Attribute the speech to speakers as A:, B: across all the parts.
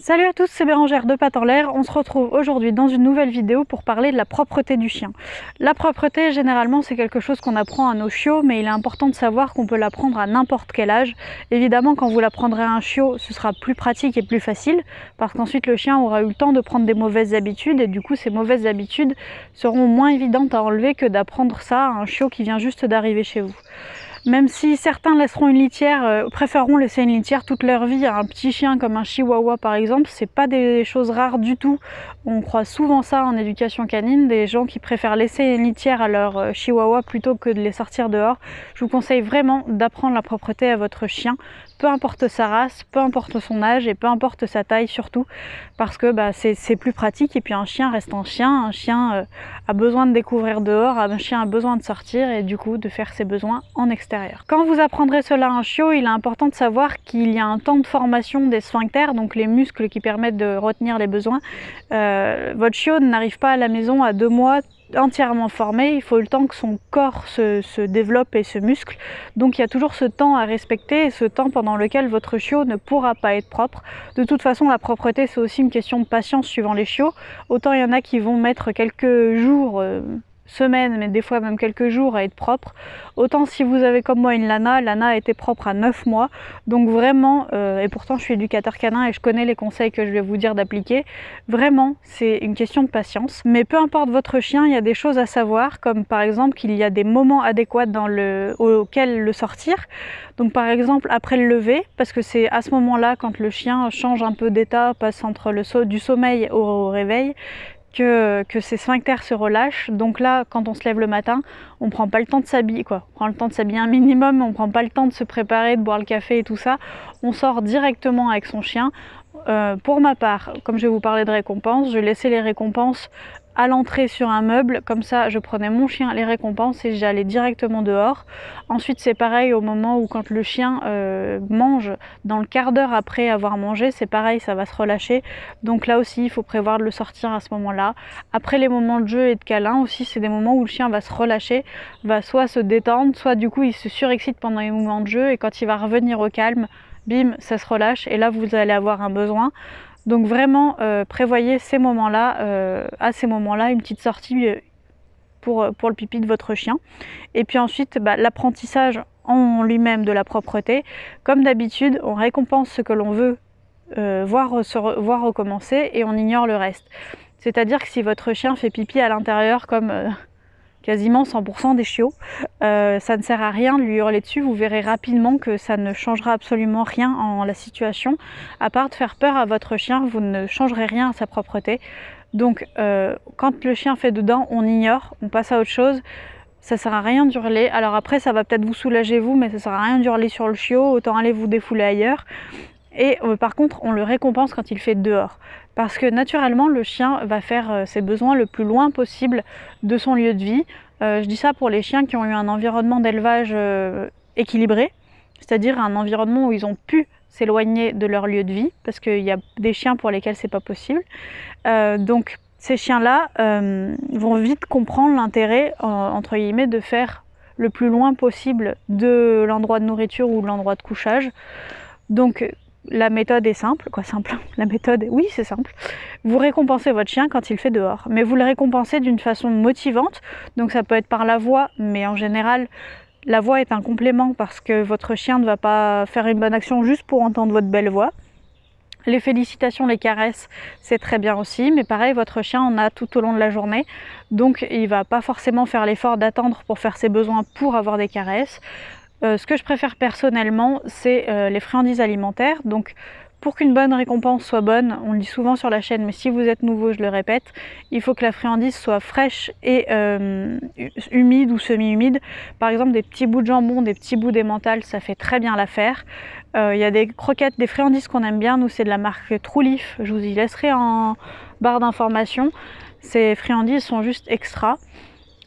A: Salut à tous, c'est Bérangère de Pattes en l'air. On se retrouve aujourd'hui dans une nouvelle vidéo pour parler de la propreté du chien. La propreté, généralement, c'est quelque chose qu'on apprend à nos chiots, mais il est important de savoir qu'on peut l'apprendre à n'importe quel âge. Évidemment, quand vous l'apprendrez à un chiot, ce sera plus pratique et plus facile, parce qu'ensuite le chien aura eu le temps de prendre des mauvaises habitudes, et du coup ces mauvaises habitudes seront moins évidentes à enlever que d'apprendre ça à un chiot qui vient juste d'arriver chez vous. Même si certains laisseront une litière, préféreront laisser une litière toute leur vie à un petit chien comme un chihuahua par exemple, c'est pas des choses rares du tout. On croit souvent ça en éducation canine, des gens qui préfèrent laisser une litière à leur chihuahua plutôt que de les sortir dehors. Je vous conseille vraiment d'apprendre la propreté à votre chien, peu importe sa race, peu importe son âge et peu importe sa taille surtout, parce que c'est plus pratique et puis un chien reste un chien a besoin de découvrir dehors, un chien a besoin de sortir et du coup de faire ses besoins en extérieur. Quand vous apprendrez cela à un chiot, il est important de savoir qu'il y a un temps de formation des sphincters, donc les muscles qui permettent de retenir les besoins. Votre chiot n'arrive pas à la maison à 2 mois entièrement formé, il faut le temps que son corps se développe et se muscle, donc il y a toujours ce temps à respecter et ce temps pendant lequel votre chiot ne pourra pas être propre. De toute façon, la propreté c'est aussi une question de patience suivant les chiots, autant il y en a qui vont mettre quelques jours, semaines, mais des fois même quelques jours à être propre. Autant si vous avez comme moi une Lana a été propre à 9 mois, donc vraiment, et pourtant je suis éducateur canin et je connais les conseils que je vais vous dire d'appliquer, vraiment c'est une question de patience. Mais peu importe votre chien, il y a des choses à savoir, comme par exemple qu'il y a des moments adéquats auxquels le sortir. Donc par exemple après le lever, parce que c'est à ce moment-là quand le chien change un peu d'état, passe entre du sommeil au réveil, que ces sphincters se relâchent. Donc là, quand on se lève le matin, on prend pas le temps de s'habiller, quoi. On prend le temps de s'habiller un minimum, on prend pas le temps de se préparer, de boire le café et tout ça. On sort directement avec son chien. Pour ma part, comme je vais vous parler de récompenses, je laissais les récompenses à l'entrée sur un meuble, comme ça je prenais mon chien, les récompenses et j'allais directement dehors. Ensuite c'est pareil au moment où quand le chien mange, dans le quart d'heure après avoir mangé, c'est pareil, ça va se relâcher, donc là aussi il faut prévoir de le sortir à ce moment-là. Après les moments de jeu et de câlin aussi, c'est des moments où le chien va se relâcher, va soit se détendre, soit du coup il se surexcite pendant les moments de jeu et quand il va revenir au calme, bim, ça se relâche et là vous allez avoir un besoin. Donc vraiment prévoyez ces moments-là, à ces moments-là, une petite sortie pour le pipi de votre chien. Et puis ensuite, l'apprentissage en lui-même de la propreté. Comme d'habitude, on récompense ce que l'on veut voir recommencer et on ignore le reste. C'est-à-dire que si votre chien fait pipi à l'intérieur comme quasiment 100% des chiots, ça ne sert à rien de lui hurler dessus, vous verrez rapidement que ça ne changera absolument rien en la situation, à part de faire peur à votre chien, vous ne changerez rien à sa propreté. Donc quand le chien fait dedans, on ignore, on passe à autre chose, ça sert à rien d'hurler. Alors après ça va peut-être vous soulager vous, mais ça sert à rien d'hurler sur le chiot, autant aller vous défouler ailleurs. Et par contre, on le récompense quand il fait dehors. Parce que naturellement, le chien va faire ses besoins le plus loin possible de son lieu de vie. Je dis ça pour les chiens qui ont eu un environnement d'élevage équilibré, c'est-à-dire un environnement où ils ont pu s'éloigner de leur lieu de vie, parce qu'il y a des chiens pour lesquels c'est pas possible. Donc ces chiens-là vont vite comprendre l'intérêt, entre guillemets, de faire le plus loin possible de l'endroit de nourriture ou de l'endroit de couchage. Donc la méthode est simple, la méthode, oui c'est simple. Vous récompensez votre chien quand il fait dehors, mais vous le récompensez d'une façon motivante, donc ça peut être par la voix, mais en général, la voix est un complément parce que votre chien ne va pas faire une bonne action juste pour entendre votre belle voix. Les félicitations, les caresses, c'est très bien aussi, mais pareil, votre chien en a tout au long de la journée, donc il ne va pas forcément faire l'effort d'attendre pour faire ses besoins pour avoir des caresses. Ce que je préfère personnellement, c'est les friandises alimentaires. Donc pour qu'une bonne récompense soit bonne, on le dit souvent sur la chaîne, mais si vous êtes nouveau, je le répète, il faut que la friandise soit fraîche et humide ou semi-humide. Par exemple, des petits bouts de jambon, des petits bouts d'emmental, ça fait très bien l'affaire. Il y a des croquettes, des friandises qu'on aime bien, nous c'est de la marque True Leaf, je vous y laisserai en barre d'informations. Ces friandises sont juste extra.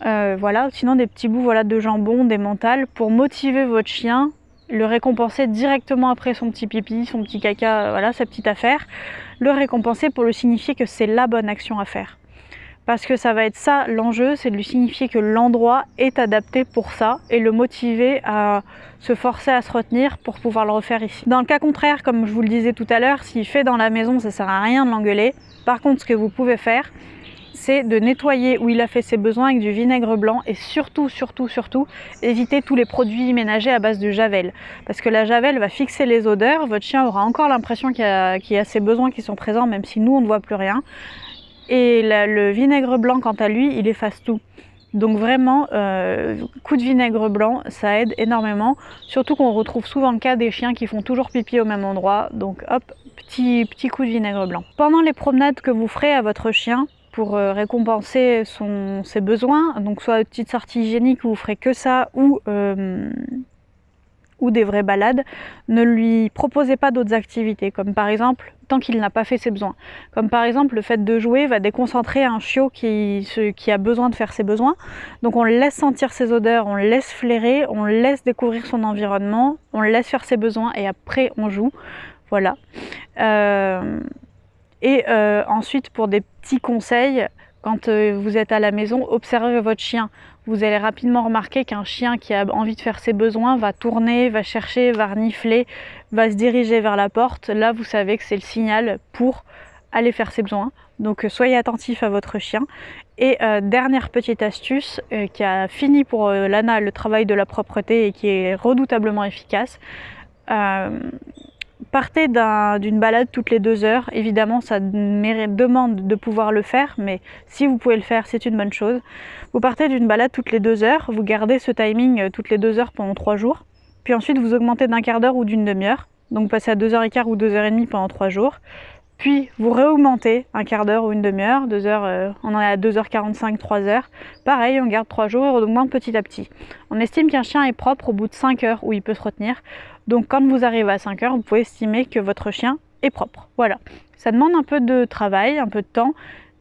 A: Voilà, sinon des petits bouts de jambon, d'emmental, pour motiver votre chien, le récompenser directement après son petit pipi, son petit caca, voilà, sa petite affaire, le récompenser pour le signifier que c'est la bonne action à faire. parce que ça va être ça l'enjeu, c'est de lui signifier que l'endroit est adapté pour ça et le motiver à se forcer à se retenir pour pouvoir le refaire ici. Dans le cas contraire, comme je vous le disais tout à l'heure, s'il fait dans la maison, ça sert à rien de l'engueuler. Par contre, ce que vous pouvez faire, c'est de nettoyer où il a fait ses besoins avec du vinaigre blanc et surtout, éviter tous les produits ménagers à base de javel. Parce que la javel va fixer les odeurs, votre chien aura encore l'impression qu'il y a ses besoins qui sont présents, même si nous on ne voit plus rien. Et le vinaigre blanc, quant à lui, il efface tout. Donc vraiment, coup de vinaigre blanc, ça aide énormément. Surtout qu'on retrouve souvent le cas des chiens qui font toujours pipi au même endroit. Donc hop, petit coup de vinaigre blanc. Pendant les promenades que vous ferez à votre chien, pour récompenser ses besoins, donc soit une petite sortie hygiénique où vous ferez que ça, ou des vraies balades, ne lui proposez pas d'autres activités, comme par exemple, tant qu'il n'a pas fait ses besoins. Comme par exemple, le fait de jouer va déconcentrer un chiot qui a besoin de faire ses besoins. Donc on le laisse sentir ses odeurs, on le laisse flairer, on le laisse découvrir son environnement, on le laisse faire ses besoins et après on joue. Voilà. Ensuite, pour des petits conseils, quand vous êtes à la maison, observez votre chien. Vous allez rapidement remarquer qu'un chien qui a envie de faire ses besoins va tourner, va chercher, va renifler, va se diriger vers la porte. Là, vous savez que c'est le signal pour aller faire ses besoins. Donc soyez attentif à votre chien. Et dernière petite astuce qui a fini pour Lana le travail de la propreté et qui est redoutablement efficace. Partez d'une balade toutes les 2 heures. Évidemment, ça demande de pouvoir le faire, mais si vous pouvez le faire, c'est une bonne chose. Vous partez d'une balade toutes les 2 heures, vous gardez ce timing toutes les 2 heures pendant 3 jours, puis ensuite vous augmentez d'1 quart d'heure ou d'une demi-heure, donc passez à 2h15 ou 2h30 pendant 3 jours. Puis vous réaugmentez 1 quart d'heure ou une demi-heure, 2 heures, on en est à 2h45, 3 heures. Pareil, on garde 3 jours et on augmente petit à petit. On estime qu'un chien est propre au bout de 5 heures où il peut se retenir. Donc quand vous arrivez à 5 heures, vous pouvez estimer que votre chien est propre. Voilà. Ça demande un peu de travail, un peu de temps,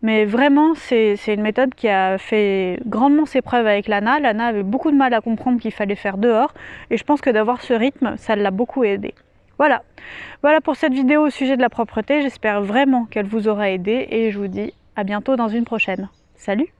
A: mais vraiment c'est une méthode qui a fait grandement ses preuves avec Lana. Lana avait beaucoup de mal à comprendre qu'il fallait faire dehors et je pense que d'avoir ce rythme, ça l'a beaucoup aidé. Voilà pour cette vidéo au sujet de la propreté, j'espère vraiment qu'elle vous aura aidé et je vous dis à bientôt dans une prochaine. Salut!